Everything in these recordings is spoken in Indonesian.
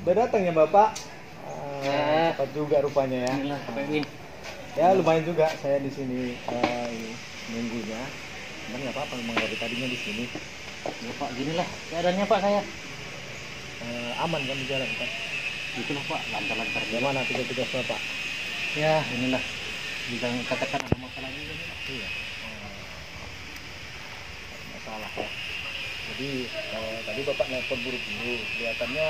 Udah datang ya Bapak? Cepat juga rupanya ya. Inilah Pak Edwin. Ya lumayan juga saya di sini ini, nunggunya. Cuman nggak apa-apa, memang dari tadinya di sini. Ya Pak, ginilah keadaannya Pak saya. Aman kan di jalan Pak? Itulah Pak, lancar-lancar. Gimana tugas-tugas Bapak? Ya inilah, bidang katakan ada masalah juga nih Pak. Iya. Masalah ya. Jadi tadi Bapak nelpon buru-buru, kelihatannya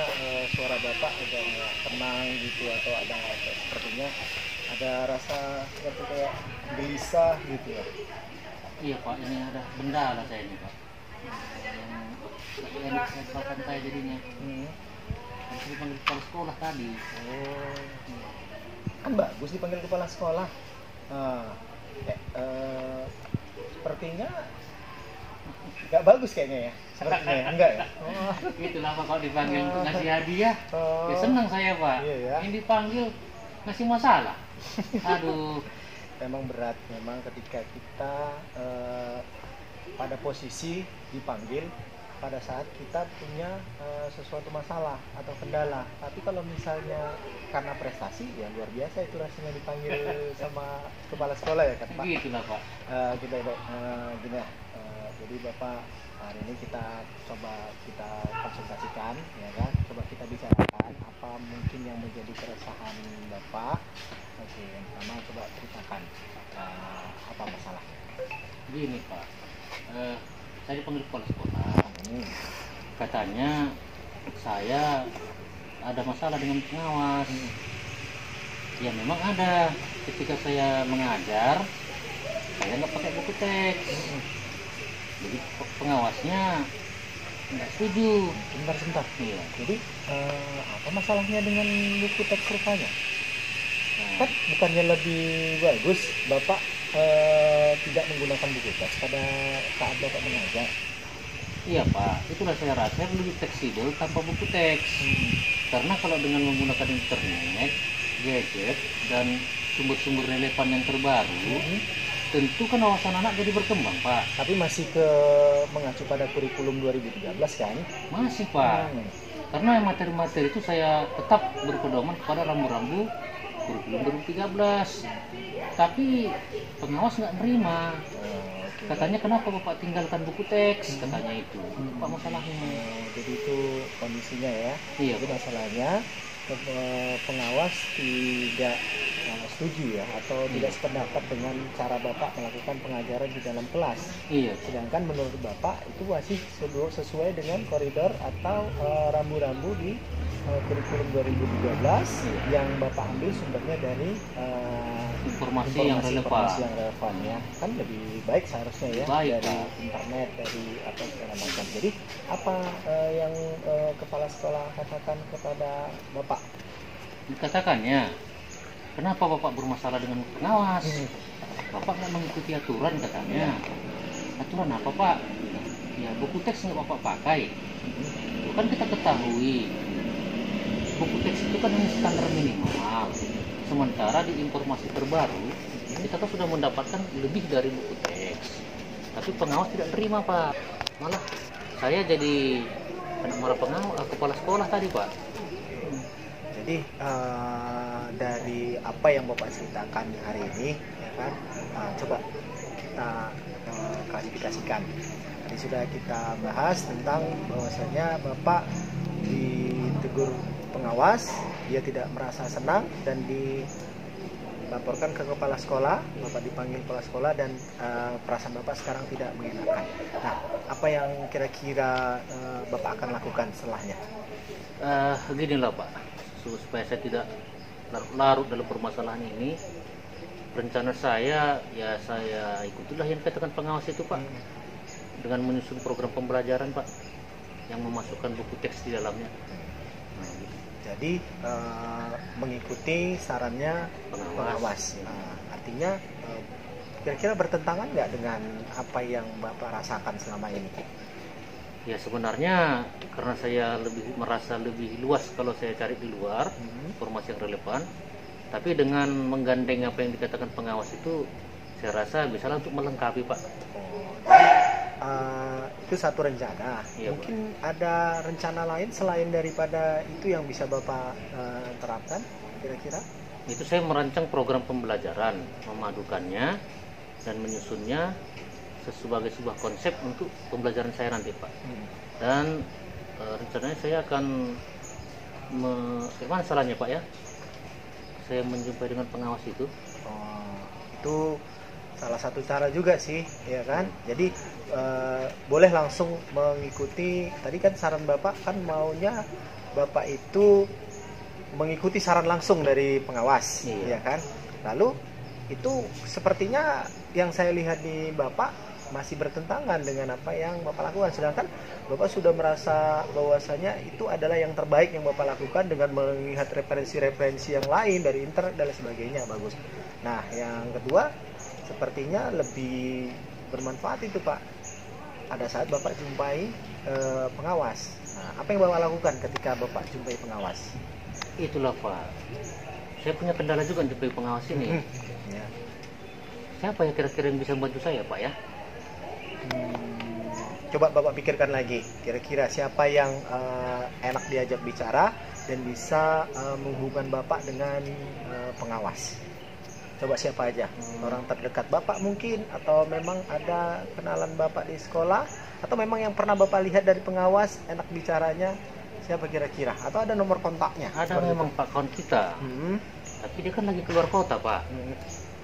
suara Bapak agak nggak tenang gitu, atau ada sepertinya ada rasa seperti kayak gelisah gitu ya. Iya Pak, ini ada benda lah saya ini Pak. Yang enak saya bawakan saya jadinya. Harus dipanggil kepala sekolah tadi. Oh, kan bagus dipanggil kepala sekolah. Sepertinya nggak bagus kayaknya ya. Sepertinya ya? Enggak ya? Oh. Itulah Pak, kalau dipanggil ngasih hadiah, ya senang saya Pak. Iya ya. Ini dipanggil ngasih masalah. Aduh. Memang berat, memang ketika kita pada posisi dipanggil pada saat kita punya sesuatu masalah atau kendala. Tapi kalau misalnya karena prestasi, ya luar biasa itu rasanya dipanggil sama kepala sekolah ya kan Pak? Begitulah Pak. Gini ya, jadi Bapak hari ini kita coba kita konsultasikan, ya kan? Coba kita bicarakan apa mungkin yang menjadi keresahan Bapak. Oke, yang pertama coba ceritakan apa masalahnya. Gini Pak, saya dipanggil kepala sekolah. Katanya saya ada masalah dengan pengawas. Ya memang ada. Ketika saya mengajar, saya nggak pakai buku teks. Jadi pengawasnya nggak setuju. Sebentar. Iya. Jadi apa masalahnya dengan buku teks rupanya? Kan bukannya lebih bagus Bapak tidak menggunakan buku teks pada saat Bapak mengajar? Iya Pak, itulah saya rasa lebih fleksibel tanpa buku teks. Karena kalau dengan menggunakan internet, gadget, dan sumber-sumber relevan yang terbaru, tentu kan wawasan anak jadi berkembang Pak. Tapi masih mengacu pada kurikulum 2013 kan? Masih Pak. Karena materi-materi itu saya tetap berpedoman kepada rambu-rambu kurikulum 2013. Tapi pengawas nggak nerima. Katanya kenapa Bapak tinggalkan buku teks? Katanya itu. Apa masalahnya? Jadi itu kondisinya ya. Iya. Jadi masalahnya pengawas tidak setuju ya, atau tidak sependapat dengan cara Bapak melakukan pengajaran di dalam kelas. Iya. Sedangkan menurut Bapak itu masih sesuai dengan koridor atau rambu-rambu di kurikulum 2013 yang Bapak ambil sumbernya dari informasi yang relevan ya. Kan lebih baik seharusnya ya, baik, dari internet, dari apa segala macam. Jadi apa yang kepala sekolah katakan kepada Bapak? Dikatakannya, kenapa Bapak bermasalah dengan pengawas? Bapak nggak mengikuti aturan katanya. Aturan apa Pak? Ya buku teks nggak Bapak pakai. Kan kita ketahui buku teks itu kan standar minimal. Sementara di informasi terbaru kita kan sudah mendapatkan lebih dari buku teks. Tapi pengawas tidak terima Pak. Malah saya jadi anak marah pengawas, kepala sekolah tadi Pak. Jadi dari apa yang Bapak ceritakan hari ini, ya kan, coba kita klasifikasikan. Tadi sudah kita bahas tentang bahwasanya Bapak ditegur pengawas, dia tidak merasa senang dan dilaporkan ke kepala sekolah. Bapak dipanggil kepala sekolah dan perasaan Bapak sekarang tidak mengenakan. Nah, apa yang kira-kira Bapak akan lakukan setelahnya? Beginilah Pak, supaya saya tidak larut dalam permasalahan ini, rencana saya ya saya ikutilah yang dikatakan pengawas itu Pak, dengan menyusun program pembelajaran Pak yang memasukkan buku teks di dalamnya. Jadi mengikuti sarannya pengawas. Artinya kira-kira bertentangan nggak dengan apa yang Bapak rasakan selama ini? Ya sebenarnya karena saya merasa lebih luas kalau saya cari di luar informasi yang relevan, tapi dengan menggandeng apa yang dikatakan pengawas itu, saya rasa bisa untuk melengkapi Pak. itu satu rencana. Iya, Mungkin ada rencana lain selain daripada itu yang bisa Bapak terapkan kira-kira? Itu saya merancang program pembelajaran, memadukannya dan menyusunnya sebagai sebuah konsep untuk pembelajaran saya nanti, Pak. Dan rencananya saya akan gimana salahnya, Pak ya? Saya menjumpai dengan pengawas itu. Oh, itu salah satu cara juga sih, ya kan? Jadi boleh langsung mengikuti. Tadi kan saran Bapak kan maunya Bapak itu mengikuti saran langsung dari pengawas, Iya. ya kan? Lalu itu sepertinya yang saya lihat di Bapak masih bertentangan dengan apa yang Bapak lakukan. Sedangkan Bapak sudah merasa bahwasanya itu adalah yang terbaik yang Bapak lakukan dengan melihat referensi-referensi yang lain dari internet dan sebagainya. Bagus. Nah, yang kedua sepertinya lebih bermanfaat itu, Pak. Pada saat Bapak jumpai pengawas. Nah, apa yang Bapak lakukan ketika Bapak jumpai pengawas? Itulah, Pak. Saya punya kendala juga untuk pengawas ini. Ya. Siapa ya kira-kira yang bisa membantu saya, Pak ya? Coba Bapak pikirkan lagi, kira-kira siapa yang enak diajak bicara dan bisa menghubungkan Bapak dengan pengawas. Coba siapa aja, orang terdekat Bapak mungkin, atau memang ada kenalan Bapak di sekolah, atau memang yang pernah Bapak lihat dari pengawas enak bicaranya, siapa kira-kira, atau ada nomor kontaknya? Ada memang Pak kawan kita, tapi dia kan lagi keluar kota, Pak.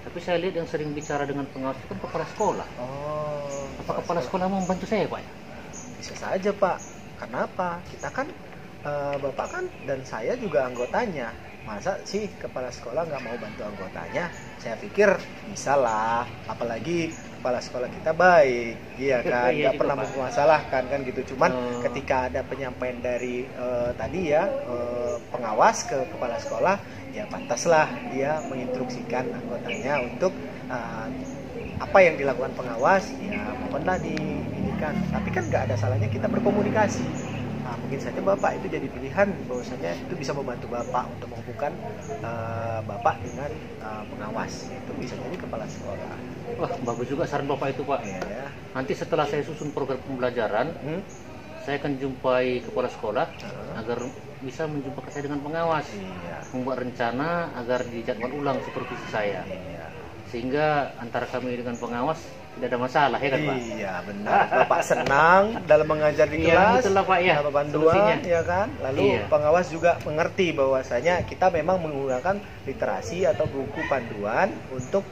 Tapi saya lihat yang sering bicara dengan pengawas itu kan kepala sekolah. Oh, Apa kepala sekolah mau membantu saya, Pak? bisa saja, Pak. Kenapa? Kita kan Bapak kan dan saya juga anggotanya. Masa sih kepala sekolah nggak mau bantu anggotanya? Saya pikir bisa lah. Apalagi kepala sekolah kita baik, iya kan? Iya Nggak juga, pernah Pak. mempermasalahkan kan gitu. Cuman ketika ada penyampaian dari tadi ya pengawas ke kepala sekolah, ya pantaslah dia menginstruksikan anggotanya untuk apa yang dilakukan pengawas, ya mohonlah diinikan. Tapi kan nggak ada salahnya kita berkomunikasi. Nah, mungkin saja Bapak itu jadi pilihan, bahwasanya itu bisa membantu Bapak untuk menghubungkan Bapak dengan pengawas. Itu bisa jadi kepala sekolah. Wah, bagus juga saran Bapak itu, Pak. Ya. Nanti setelah saya susun program pembelajaran, saya akan jumpai kepala sekolah agar bisa menjumpai saya dengan pengawas. Iya. Membuat rencana agar dijadwal ulang supervisi saya. Iya. Sehingga antara kami dengan pengawas tidak ada masalah, ya kan, Pak? Iya, benar. Bapak senang dalam mengajar di Iya, kelas. betul lah, Pak, ya. Dapat bantuan, Solusinya. ya kan? Lalu Iya. pengawas juga mengerti bahwasanya kita memang menggunakan literasi atau buku panduan untuk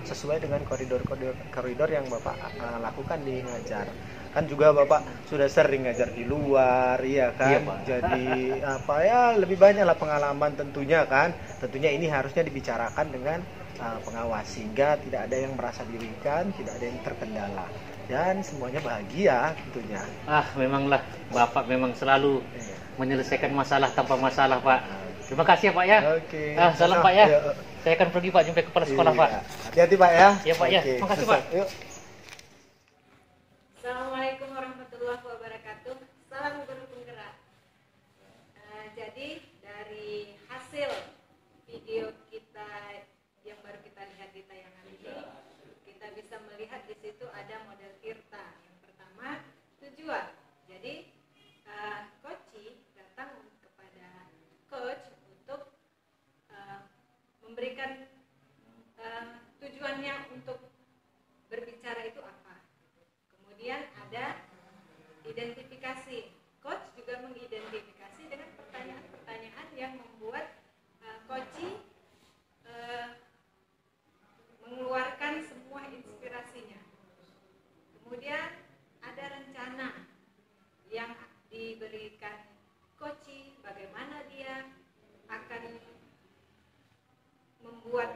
sesuai dengan koridor yang Bapak lakukan di ngajar. Kan juga Bapak sudah sering ngajar di luar, iya kan? Iya, Pak. Jadi apa ya, lebih banyak lah pengalaman tentunya kan. Tentunya ini harusnya dibicarakan dengan pengawas sehingga tidak ada yang merasa dirugikan, tidak ada yang terkendala dan semuanya bahagia tentunya. Memanglah Bapak memang selalu Iya. menyelesaikan masalah tanpa masalah, Pak. Terima kasih ya, Pak ya. Oke. Salam, Pak ya. Iya. Saya akan pergi, Pak, jumpa kepala sekolah, Iya. Pak. Hati-hati Pak ya. Iya, Pak, ya. Oke. Terima kasih, Pak. Yuk. Assalamualaikum warahmatullahi wabarakatuh. Salam guru penggerak. Jadi dari hasil video kita yang baru kita lihat di tayangan ini, kita bisa melihat di situ ada model Tirta. Yang pertama, tujuan. Jadi coach datang kepada coach untuk memberikan tujuannya untuk berbicara itu apa. Kemudian ada identifikasi. Coach juga mengidentifikasi dengan pertanyaan-pertanyaan yang membuat coach mengeluarkan semua inspirasinya. Kemudian ada rencana yang diberikan coach, bagaimana dia akan membuat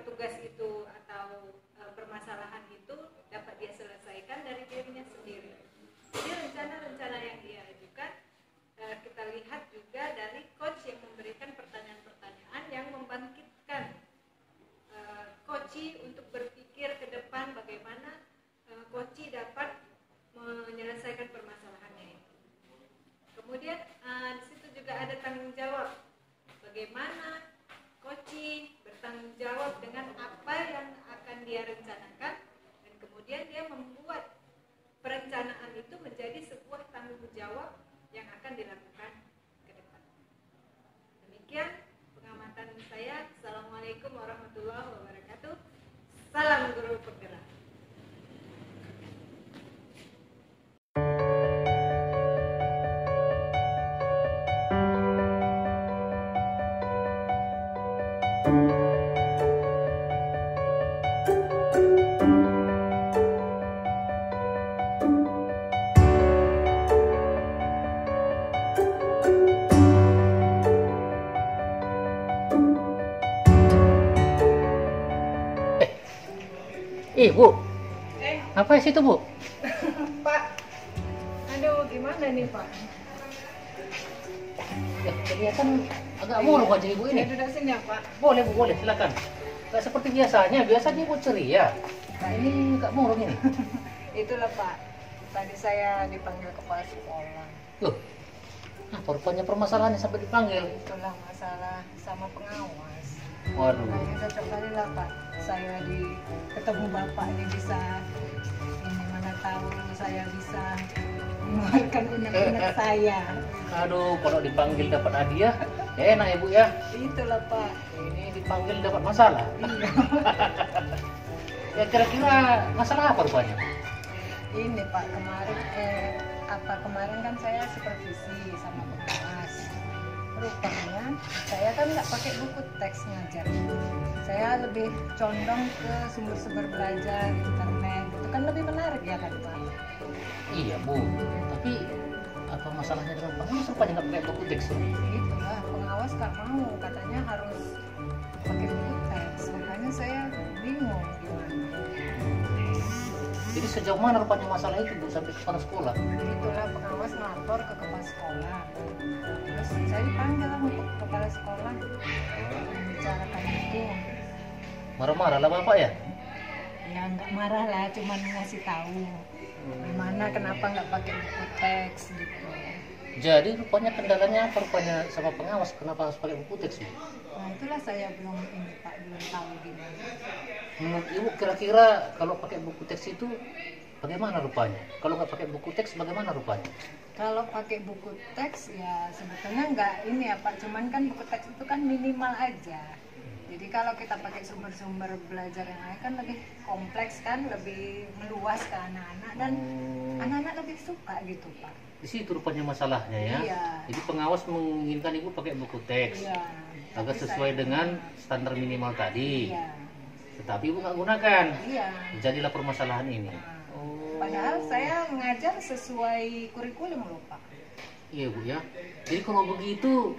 Bu, Eh, apa sih itu, Bu? Pak. Aduh, gimana nih, Pak? Ya, kelihatan agak murung wajah Ibu ini. Saya duduk sini ya, Pak. Boleh, Bu, boleh, silakan. Nggak seperti biasanya, biasanya Ibu ceria. Nah, ini agak murung ini. Itulah, Pak. Tadi saya dipanggil kepala sekolah. Loh, apa rupanya permasalahannya sampai dipanggil? Itulah masalah sama pengawas. Waduh. Makanya cocok kali lah, Pak. Saya ketemu Bapak ini bisa, ini mana tahu saya bisa mengeluarkan unek-unek saya. Aduh, kalau dipanggil dapat hadiah, ya enak ya, Bu ya. Itulah, Pak. Ini dipanggil dapat masalah. Iya. Ya kira-kira masalah apa rupanya? Ini Pak, kemarin kan saya supervisi sama pengawas. Rupanya saya kan nggak pakai buku teks ngajar. Saya lebih condong ke sumber-sumber belajar internet. Itu kan lebih menarik ya kan Pak? Iya, Bu. Tapi apa masalahnya dengan pengawas rupanya nggak pakai buku teks? Itulah pengawas nggak mau, katanya harus pakai buku teks. Makanya saya bingung gimana. Jadi sejauh mana rupanya masalah itu, Bu, sampai kepala sekolah? Itulah pengawas melapor ke kepala sekolah. Terus saya dipanggil sama kepala sekolah membicarakan itu. Marah-marah lah Bapak ya? Ya nggak marah lah, cuman ngasih tahu gimana kenapa nggak pakai buku teks gitu. Jadi rupanya kendalanya apa rupanya sama pengawas? Kenapa harus pakai buku teks, Bu? Nah itulah saya belum ini Pak, belum tahu gimana. Menurut Ibu kira-kira kalau pakai buku teks itu bagaimana rupanya? Kalau nggak pakai buku teks bagaimana rupanya? Kalau pakai buku teks ya sebetulnya nggak ini ya Pak, cuman kan buku teks itu kan minimal aja. Jadi kalau kita pakai sumber-sumber belajar yang lain kan lebih kompleks kan, lebih meluas ke anak-anak dan anak-anak lebih suka gitu Pak. Di situ rupanya masalahnya ya. Iya. Jadi pengawas menginginkan Ibu pakai buku teks Iya. agar Tapi sesuai saya- dengan standar minimal tadi. Iya. Tetapi Ibu nggak gunakan. Iya. Jadilah permasalahan ini. Nah, Oh. padahal saya mengajar sesuai kurikulum loh Pak. Iya, Bu ya. Jadi kalau begitu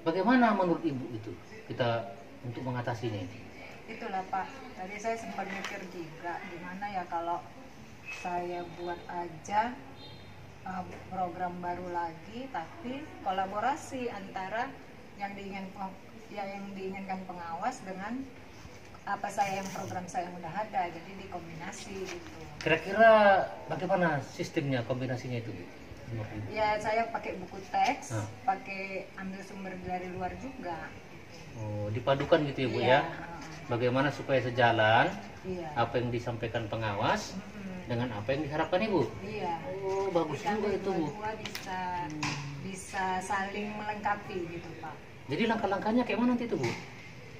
bagaimana menurut Ibu itu kita untuk mengatasinya ini? Itulah Pak. Tadi saya sempat mikir juga gimana ya kalau saya buat aja program baru lagi, tapi kolaborasi antara yang diinginkan pengawas dengan apa program saya yang udah ada, jadi dikombinasi gitu. Kira-kira bagaimana sistemnya kombinasinya itu, Bu? Menurut Ibu? Ya saya pakai buku teks, Ah. pakai ambil sumber dari luar juga. Oh, dipadukan gitu ya, Bu Iya, ya. Bagaimana supaya sejalan iya. apa yang disampaikan pengawas Mm-mm. dengan apa yang diharapkan Ibu? Iya. Oh, bagus Jadi juga itu, Bu. dua-dua bisa saling melengkapi gitu Pak. Jadi langkah-langkahnya kayak mana nanti itu, Bu?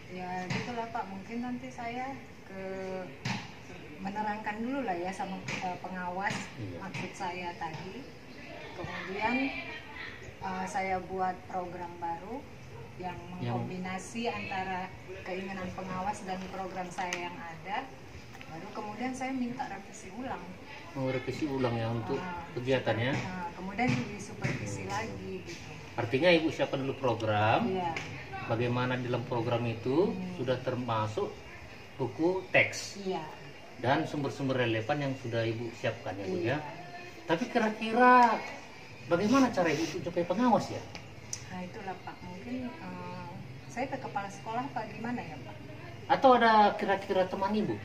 Ya gitulah Pak, mungkin nanti saya menerangkan dulu lah ya sama pengawas Iya. maksud saya tadi. Kemudian saya buat program baru yang mengkombinasi antara keinginan pengawas dan program saya yang ada. Baru kemudian saya minta revisi ulang. Oh, revisi ulang ya untuk Ah. kegiatannya. Nah, kemudian disupervisi lagi gitu. Artinya Ibu siapkan dulu program. Iya. Bagaimana di dalam program itu sudah termasuk buku teks Iya. dan sumber-sumber relevan yang sudah Ibu siapkan ya, Bu Iya. ya. Tapi kira-kira bagaimana cara Ibu untuk supaya pengawas ya? Nah itulah Pak, mungkin saya ke kepala sekolah Pak gimana ya Pak? Atau ada kira-kira teman Ibu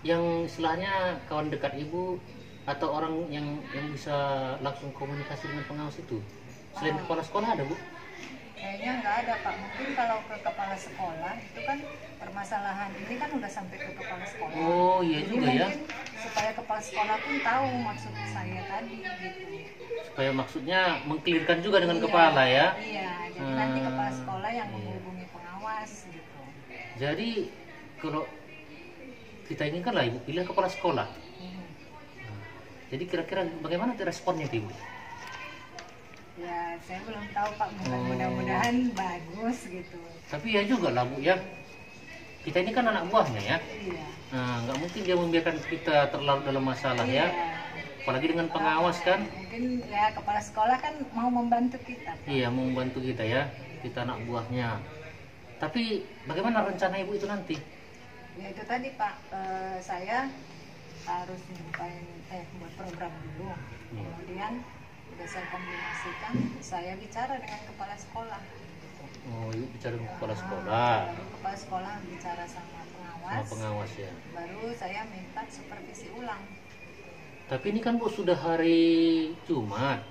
yang istilahnya kawan dekat Ibu atau orang yang bisa langsung komunikasi dengan pengawas itu? Selain kepala sekolah ada, Bu? Kayaknya nggak ada Pak, mungkin kalau ke kepala sekolah itu kan permasalahan ini kan udah sampai ke kepala sekolah. Oh, iya Jadi juga ya. mungkin supaya kepala sekolah pun tahu maksud saya tadi gitu. Supaya maksudnya mengklirkan juga dengan Iya, kepala ya. Iya, jadi nanti kepala Hmm, sekolah yang iya. menghubungi pengawas gitu. Jadi kalau kita inginkan lah Ibu pilih kepala sekolah. Hmm. Jadi kira-kira bagaimana responnya Ibu? Ya saya belum tahu Pak, Oh. mudah-mudahan bagus gitu. Tapi ya juga lah Bu ya. Kita ini kan anak buahnya ya. Iya. Nah, nggak mungkin dia membiarkan kita terlarut dalam masalah Iya. ya. Apalagi dengan pengawas kan. Mungkin ya kepala sekolah kan mau membantu kita. Pak. Iya, mau membantu kita ya. Kita anak buahnya. Tapi bagaimana rencana Ibu itu nanti? Ya itu tadi Pak, saya harus buat program dulu, kemudian udah saya kombinasikan, saya bicara dengan kepala sekolah. Oh, yuk bicara dengan kepala sekolah. Baru kepala sekolah bicara sama pengawas. Sama pengawas ya. Baru saya minta supervisi ulang. Tapi ini kan Bu sudah hari Jumat,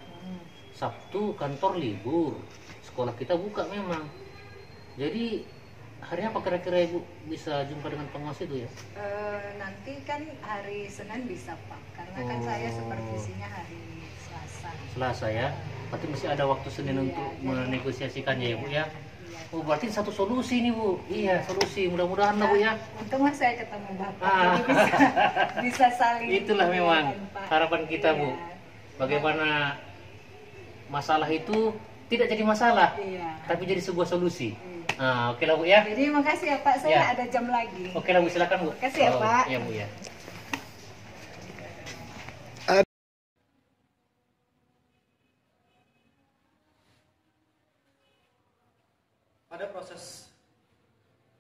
Sabtu kantor libur, sekolah kita buka memang. Jadi hari apa kira-kira Ibu bisa jumpa dengan pengawas itu ya? Nanti kan hari Senin bisa Pak, karena kan saya supervisinya hari Selasa. Selasa ya. Berarti masih ada waktu Senin untuk menegosiasikannya ya Bu ya. Oh berarti satu solusi nih Bu. Iya solusi, mudah-mudahan lah Bu ya. Untung mas saya ketemu Bapak, jadi bisa saling. Itulah memang Pak. harapan kita Bu. Bagaimana masalah itu tidak jadi masalah, tapi jadi sebuah solusi. Nah, oke lah Bu ya. Jadi makasih ya Pak, saya ada jam lagi. Oke lah Bu, silakan Bu. Makasih ya Pak. Iya Bu ya. Pada proses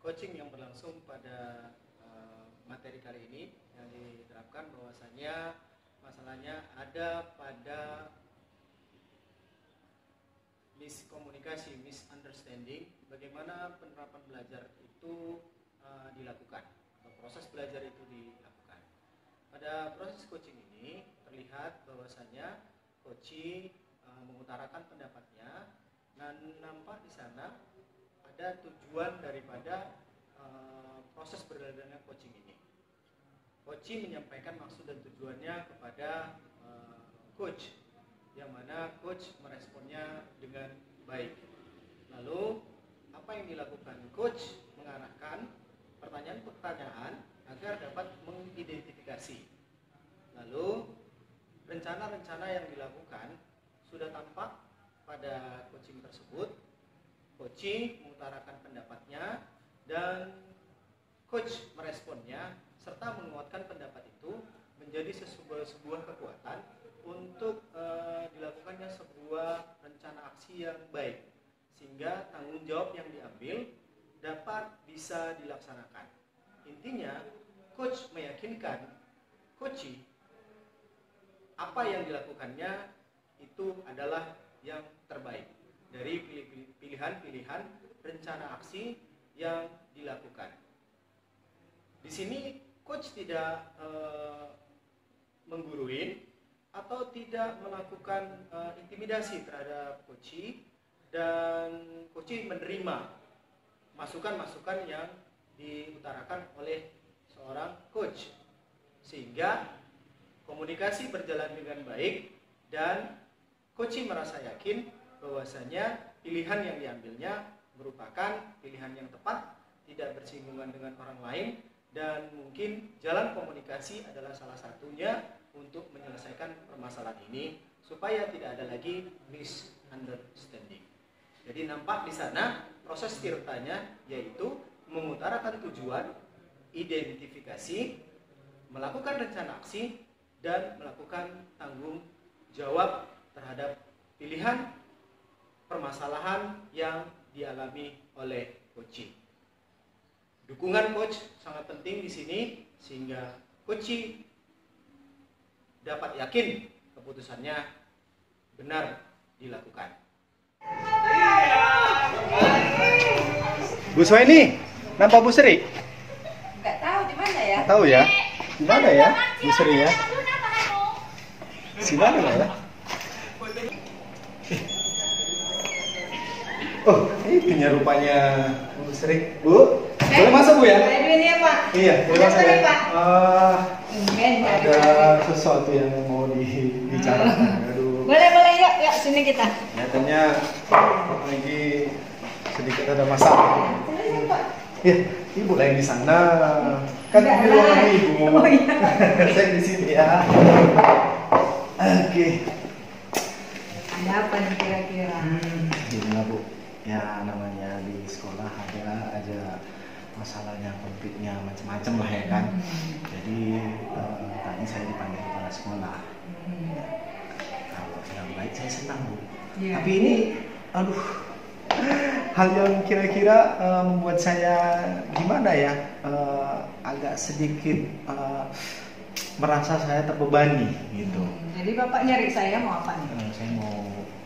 coaching yang berlangsung pada materi kali ini yang diterapkan bahwasanya masalahnya ada pada miskomunikasi, misunderstanding, bagaimana penerapan belajar itu dilakukan atau proses belajar itu dilakukan. Pada proses coaching ini terlihat bahwasanya coach mengutarakan pendapatnya dan nampak di sana ada tujuan daripada proses berjalannya coaching ini. Coach menyampaikan maksud dan tujuannya kepada coach, yang mana coach meresponnya dengan baik. Lalu apa yang dilakukan coach? Mengarahkan pertanyaan-pertanyaan agar dapat mengidentifikasi. Lalu rencana-rencana yang dilakukan sudah tampak pada coaching tersebut. Coach mengutarakan pendapatnya dan coach meresponnya serta menguatkan pendapat itu menjadi sebuah kekuatan untuk dilakukannya sebuah rencana aksi yang baik, sehingga tanggung jawab yang diambil dapat bisa dilaksanakan. Intinya coach meyakinkan coach apa yang dilakukannya itu adalah yang terbaik dari pilihan-pilihan rencana aksi yang dilakukan. Di sini coach tidak mengguruin atau tidak melakukan intimidasi terhadap coach, dan coach menerima masukan-masukan yang diutarakan oleh seorang coach, sehingga komunikasi berjalan dengan baik dan coach merasa yakin bahwasanya pilihan yang diambilnya merupakan pilihan yang tepat, tidak bersinggungan dengan orang lain, dan mungkin jalan komunikasi adalah salah satunya untuk menyelesaikan permasalahan ini supaya tidak ada lagi misunderstanding. Jadi nampak di sana proses tirtanya yaitu mengutarakan tujuan, identifikasi, melakukan rencana aksi, dan melakukan tanggung jawab terhadap pilihan permasalahan yang dialami oleh coach. Dukungan coach sangat penting di sini sehingga coach dapat yakin keputusannya benar dilakukan. Bu Suhaini, nampak Bu Sri? Nggak tahu di mana ya? Tahu ya? Di mana ya, Bu Sri ya? Sini ada ya? Oh, ini rupanya Bu Sri. Bu, boleh masuk Bu ya? Ini ya Pak. Iya, boleh masuk ya. Pak. Ada sesuatu yang mau dibicarakan. Aduh. Boleh yuk sini kita. Kelihatannya lagi sedikit ada masalah. Iya, Ibu lagi di sana. Kan ini ruangan Ibu. Oh iya. Saya di sini ya. Oke. Ada apa nih kira-kira? Gimana Bu? Ya namanya di sekolah ada aja masalahnya, konfliknya macam-macam lah ya kan. Jadi tadi saya dipanggil kepala sekolah. Kalau yang baik saya senang Bu. Tapi ini, aduh, hal yang kira-kira membuat saya gimana ya, agak sedikit merasa saya terbebani gitu. Jadi Bapak nyari saya mau apa nih? Saya mau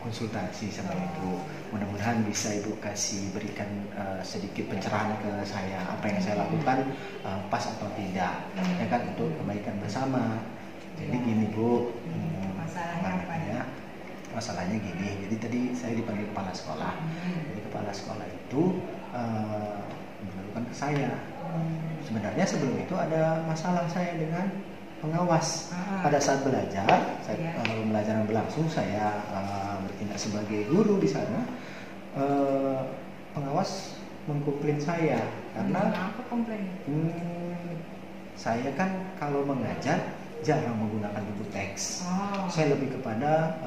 konsultasi sama Ibu. Mudah-mudahan bisa Ibu kasih berikan sedikit pencerahan ke saya, apa yang saya lakukan pas atau tidak, ya kan, untuk kebaikan bersama. Jadi gini Bu, Masalahnya apa ya? Masalahnya gini. Jadi tadi saya dipanggil kepala sekolah. Jadi kepala sekolah itu mengadukan ke saya. Sebenarnya sebelum itu ada masalah saya dengan pengawas. Pada saat belajar, pembelajaran berlangsung, saya bertindak sebagai guru di sana. Pengawas mengkomplain saya karena apa komplainnya? saya kan kalau mengajar jarang menggunakan buku teks. Saya lebih kepada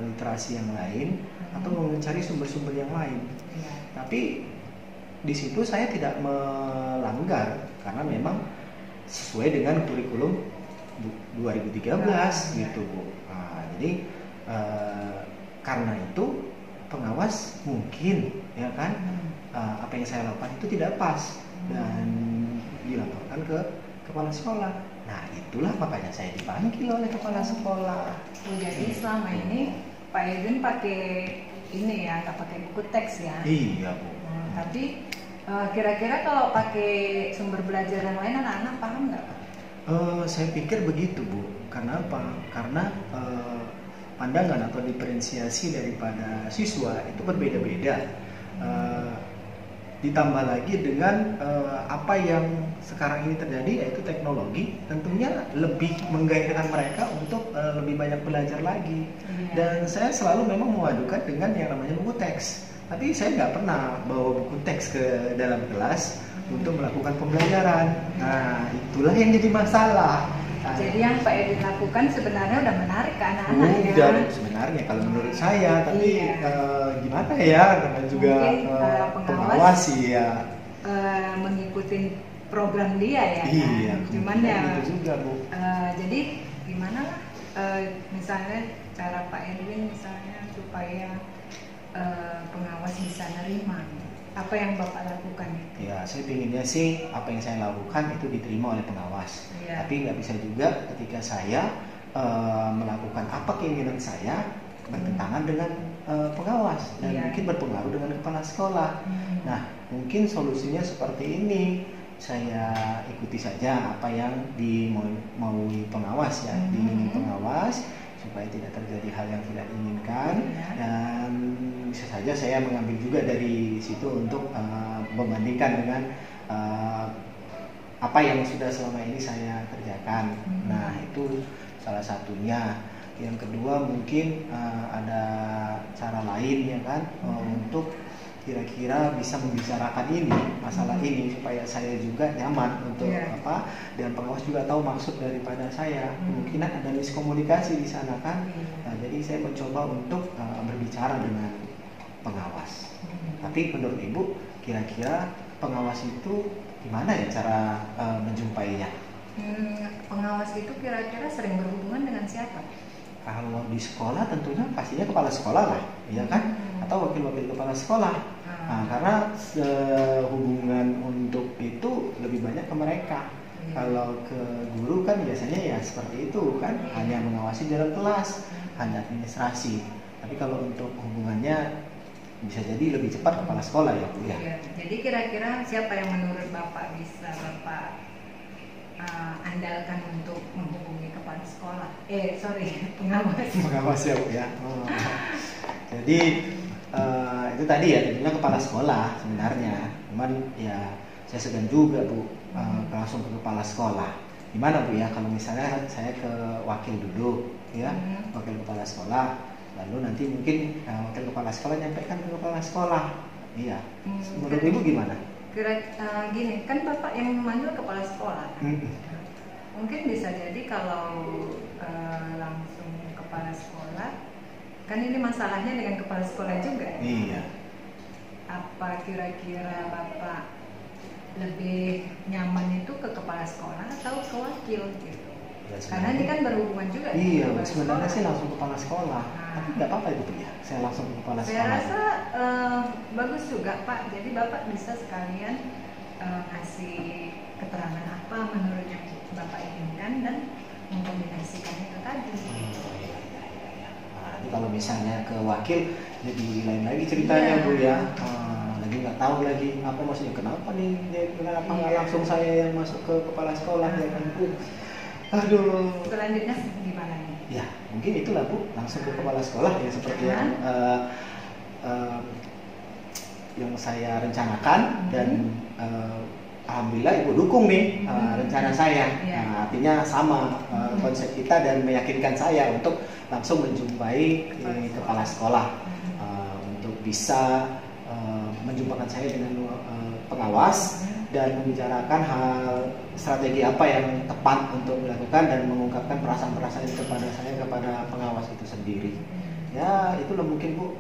literasi yang lain atau mencari sumber-sumber yang lain. Tapi di situ saya tidak melanggar karena memang sesuai dengan kurikulum 2013 gitu Bu. Jadi karena itu pengawas mungkin ya kan apa yang saya lakukan itu tidak pas dan dilaporkan ke kepala sekolah. Nah itulah makanya saya dipanggil oleh kepala sekolah. Jadi selama ini Pak Edwin pakai ini ya, nggak pakai buku teks ya? Iya Bu. Tapi kira-kira kalau pakai sumber belajar yang lain anak-anak paham nggak? Saya pikir begitu Bu. Karena apa? Karena pandangan atau diferensiasi daripada siswa itu berbeda-beda. Ditambah lagi dengan apa yang sekarang ini terjadi, yaitu teknologi, tentunya lebih menggairahkan mereka untuk lebih banyak belajar lagi. Dan saya selalu memang memadukan dengan yang namanya buku teks. Tapi saya nggak pernah bawa buku teks ke dalam kelas untuk melakukan pembelajaran. Nah, itulah yang jadi masalah. Jadi yang Pak Edwin lakukan sebenarnya udah menarik ke anak-anak ya? Udah sebenarnya kalau menurut saya, tapi gimana ya, karena juga pengawas sih ya mengikuti program dia ya. Iya, cuman ya gitu juga Bu. Jadi gimana lah misalnya cara Pak Edwin misalnya supaya pengawas bisa nerima, apa yang Bapak lakukan itu? Ya, saya pinginnya sih apa yang saya lakukan itu diterima oleh pengawas. Tapi nggak bisa juga ketika saya melakukan apa keinginan saya bertentangan dengan pengawas dan mungkin berpengaruh dengan kepala sekolah. Nah, mungkin solusinya seperti ini. Saya ikuti saja apa yang dimaui pengawas ya, diingini pengawas supaya tidak terjadi hal yang tidak diinginkan, dan bisa saja saya mengambil juga dari situ untuk membandingkan dengan apa yang sudah selama ini saya kerjakan. Nah, itu salah satunya. Yang kedua mungkin ada cara lain ya kan, untuk kira-kira bisa membicarakan ini, masalah ini, supaya saya juga nyaman untuk apa, dan pengawas juga tahu maksud daripada saya. Kemungkinan ada miskomunikasi di sana kan. Nah, jadi saya mencoba untuk berbicara dengan pengawas. Tapi menurut Ibu, kira-kira pengawas itu gimana ya cara menjumpainya? Pengawas itu kira-kira sering berhubungan dengan siapa? Kalau di sekolah tentunya pastinya kepala sekolah lah, ya kan? Atau wakil-wakil kepala sekolah. Nah, karena hubungan untuk itu lebih banyak ke mereka. Kalau ke guru kan biasanya ya seperti itu kan, hanya mengawasi dalam kelas, hanya administrasi. Tapi kalau untuk hubungannya bisa jadi lebih cepat kepala sekolah ya Bu ya. Jadi kira-kira siapa yang menurut Bapak bisa Bapak andalkan untuk menghubungi kepala sekolah? Pengawas. Pengawas ya Bu ya. Jadi itu tadi ya, tentunya kepala sekolah sebenarnya. Cuman ya saya segan juga Bu langsung ke kepala sekolah. Gimana Bu ya kalau misalnya saya ke wakil duduk ya, wakil kepala sekolah, lalu nanti mungkin wakil kepala sekolah nyampaikan ke kepala sekolah. Iya. Menurut Ibu gimana? Gini, kan Bapak yang memanggil kepala sekolah. Mungkin bisa jadi kalau langsung kepala sekolah, kan ini masalahnya dengan kepala sekolah juga. Iya. Apa kira-kira Bapak lebih nyaman itu ke kepala sekolah atau ke wakil gitu? Ya, karena ini kan berhubungan juga. Iya, sebenarnya sih langsung kepala sekolah. Nah, Tapi nggak apa-apa itu ya, saya langsung ke kepala Saya sekolah. rasa bagus juga Pak. Jadi Bapak bisa sekalian kasih keterangan apa menurut yang Bapak inginkan dan mengkombinasikan itu tadi. Nah, nanti kalau misalnya ke wakil jadi lain lagi ceritanya Iya. Bu ya. Lagi nggak tahu lagi apa maksudnya, kenapa nih kenapa nggak Iya. langsung saya yang masuk ke kepala sekolah ya kan Bu. Aduh. Selanjutnya gimana nih? Ya mungkin itulah Bu, langsung ke kepala sekolah ya seperti yang saya rencanakan dan alhamdulillah Ibu dukung nih rencana saya. Iya. Nah, artinya sama konsep kita dan meyakinkan saya untuk langsung menjumpai kepala sekolah untuk bisa menjumpakan saya dengan pengawas dan membicarakan hal strategi apa yang tepat untuk dilakukan dan mengungkapkan perasaan-perasaan kepada saya kepada pengawas itu sendiri. Ya itulah mungkin Bu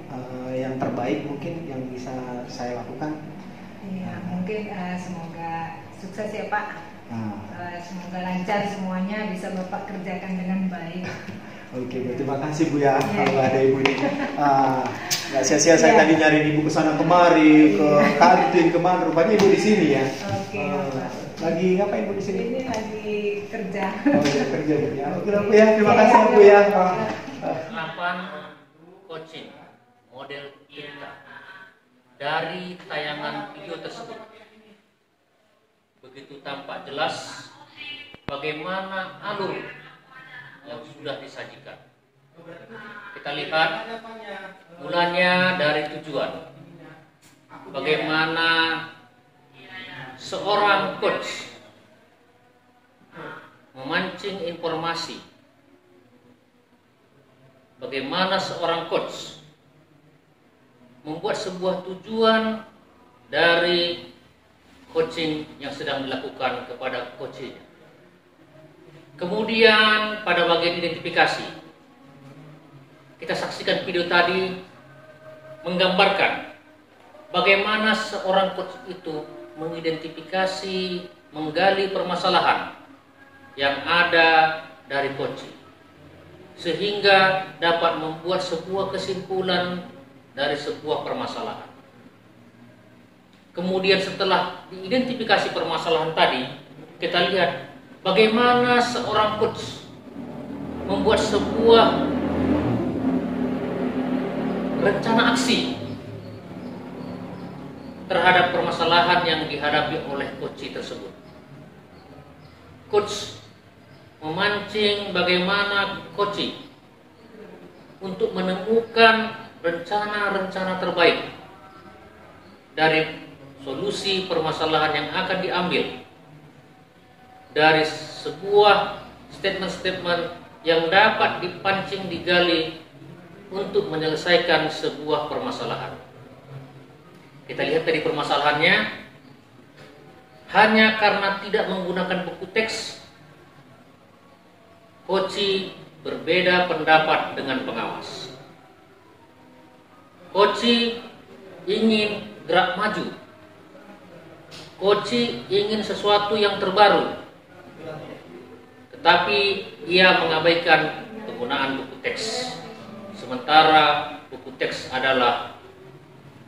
yang terbaik mungkin yang bisa saya lakukan. Iya, mungkin semoga sukses ya Pak. Semoga lancar semuanya, bisa Bapak kerjakan dengan baik. Oke, terima kasih Bu ya, Iya. kalau ada Ibu ini. Nggak sia-sia saya Iya. tadi nyari Ibu ke sana kemari, ke kantin kemana, rupanya Ibu di sini ya. Oke, Bapak. Lagi ngapain Bu di sini? Ini lagi kerja. Oh, iya, kerja Bu ya. Oke Bu ya, terima kasih Bu ya. 8 coaching model kita dari tayangan video tersebut. Begitu tampak jelas bagaimana alur yang sudah disajikan. Kita lihat mulanya dari tujuan. Bagaimana seorang coach memancing informasi. Bagaimana seorang coach membuat sebuah tujuan dari coaching yang sedang dilakukan kepada coachnya. Kemudian pada bagian identifikasi, kita saksikan video tadi menggambarkan bagaimana seorang coach itu mengidentifikasi, menggali permasalahan yang ada dari coaching, sehingga dapat membuat sebuah kesimpulan dari sebuah permasalahan. Kemudian setelah diidentifikasi permasalahan tadi, kita lihat bagaimana seorang coach membuat sebuah rencana aksi terhadap permasalahan yang dihadapi oleh coach tersebut. Coach memancing bagaimana coach untuk menemukan rencana-rencana terbaik dari solusi permasalahan yang akan diambil dari sebuah statement-statement yang dapat dipancing, digali untuk menyelesaikan sebuah permasalahan. Kita lihat tadi permasalahannya, hanya karena tidak menggunakan buku teks, coach berbeda pendapat dengan pengawas. Coach ingin gerak maju. Coach ingin sesuatu yang terbaru. Tetapi ia mengabaikan penggunaan buku teks. Sementara buku teks adalah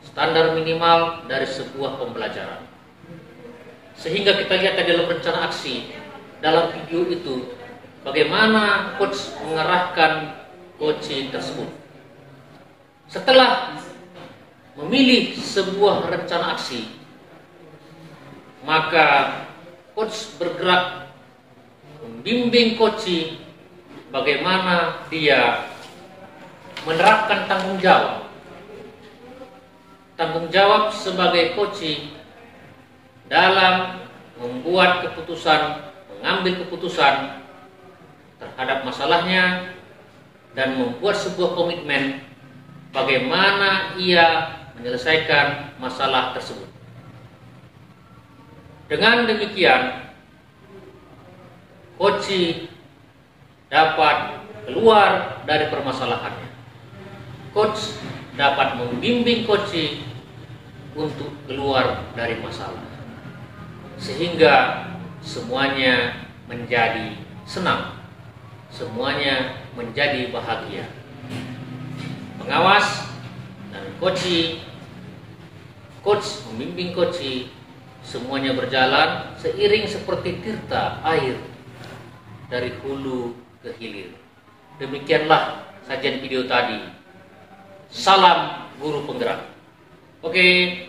standar minimal dari sebuah pembelajaran. Sehingga kita lihat dalam rencana aksi, dalam video itu, bagaimana coach mengarahkan coach tersebut. Setelah memilih sebuah rencana aksi, maka coach bergerak membimbing coach bagaimana dia menerapkan tanggung jawab. Tanggung jawab sebagai coach dalam membuat keputusan, mengambil keputusan terhadap masalahnya dan membuat sebuah komitmen bagaimana ia menyelesaikan masalah tersebut. Dengan demikian, coach dapat keluar dari permasalahannya. Coach dapat membimbing coach untuk keluar dari masalah, sehingga semuanya menjadi senang, semuanya menjadi bahagia. pengawas dan coach membimbing coach, semuanya berjalan seiring seperti tirta air dari hulu ke hilir. Demikianlah sajian video tadi. Salam guru penggerak. Oke.